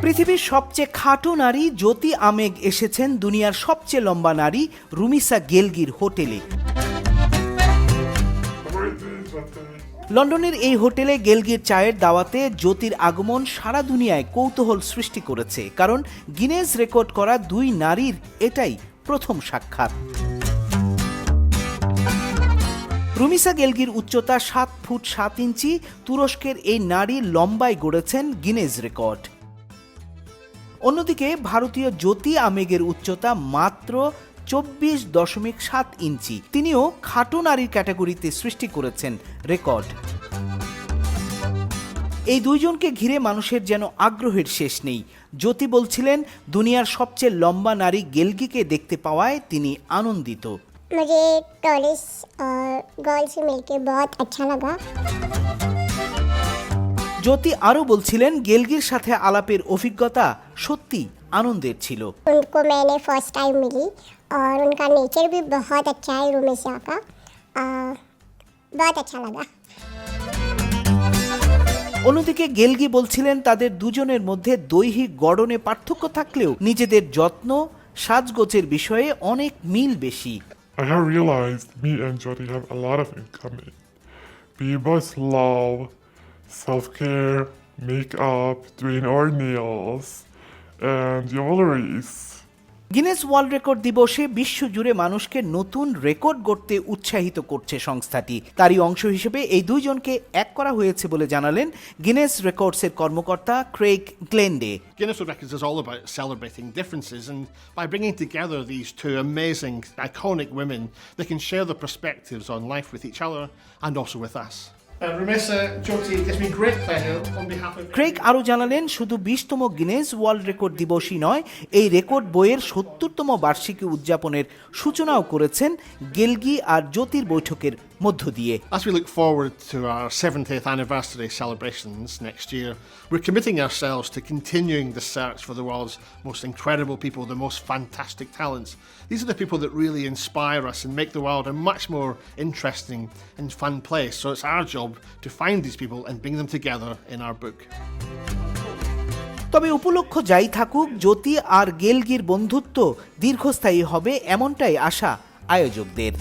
পৃথিবীর সবচেয়ে খাটো নারী জ্যোতি আমেগ এসেছেন দুনিয়ার সবচেয়ে লম্বা নারী রুমিসা গেলগির হোটেলে। লন্ডনের এই হোটেলে গেলগির চায়ের দাওয়াতে জ্যোতির আগমন সারা দুনিয়ায় কৌতূহল সৃষ্টি করেছে, কারণ গিনেস রেকর্ড করা দুই নারীর এটাই প্রথম সাক্ষাৎ। রুমিসা গেলগির উচ্চতা 7 ফুট 7 ইঞ্চি। তুরস্কের এই নারী লম্বায় গড়েছেন গিনেস রেকর্ড। অন্যদিকে ভারতীয় জ্যোতি আমেগের উচ্চতা মাত্র 24.7 ইঞ্চি। তিনিও খাটো নারীর ক্যাটাগরিতে সৃষ্টি করেছেন রেকর্ড। এই দুইজনকে ঘিরে মানুষের যেন আগ্রহের শেষ নেই। জ্যোতি বলছিলেন, দুনিয়ার সবচেয়ে লম্বা নারী গেলগিকে দেখতে পাওয়ায় তিনি আনন্দিত। मुझे टॉलेस्ट गर्ल से मिलके बहुत अच्छा लगा। জ্যোতি আরও বলছিলেন, গেলগির সাথে আলাপের অভিজ্ঞতা সত্যি আনন্দের ছিল। उनको मैंने फर्स्ट टाइम मिली और उनका नेचर भी बहुत अच्छा है रुमिसा का। बहुत अच्छा लगा। অন্যদিকে গেলগি বলছিলেন, তাদের দুজনের মধ্যে দৈহিক গড়নে পার্থক্য থাকলেও নিজেদের যত্ন সাজগোজের বিষয়ে অনেক মিল বেশি। I have realized me and Jyoti have a lot of in common. We both love self-care, makeup, doing our nails, and jewelries. Guinness world record দিবসে বিশ্বজুড়ে মানুষকে নতুন রেকর্ড গড়তে উৎসাহিত করছে সংস্থাটি। তারই অংশ হিসেবে এই দুইজনকে এক করা হয়েছে বলে জানালেন গিনেস রেকর্ডসের কর্মকর্তা Craig গ্লেন্ডে। Guinness World Records is all about celebrating differences, and by bringing together these two amazing, iconic women, they can share their perspectives on life with each other and also with us. Rumisa, Jyoti, it gives me great pleasure on behalf of... Craig আরও জানালেন, শুধু 20তম Guinness world record দিবসই নয়, এই record বইয়ের 70তম বার্ষিকী উদযাপনের সূচনাও করেছেন গেলগি আর জ্যোতির বৈঠকের মধ্য দিয়ে। As we look forward to our 70th anniversary celebrations next year, we're committing ourselves to continuing the search for the world's most incredible people, the most fantastic talents. These are the people that really inspire us and make the world a much more interesting and fun place. So it's our job to find these people and bring them together in our book. তবে উপলক্ষ যাই থাকুক, জ্যোতি আর গেলগির বন্ধুত্ব দীর্ঘস্থায়ী হবে এমনটাই আশা আয়োজকদের।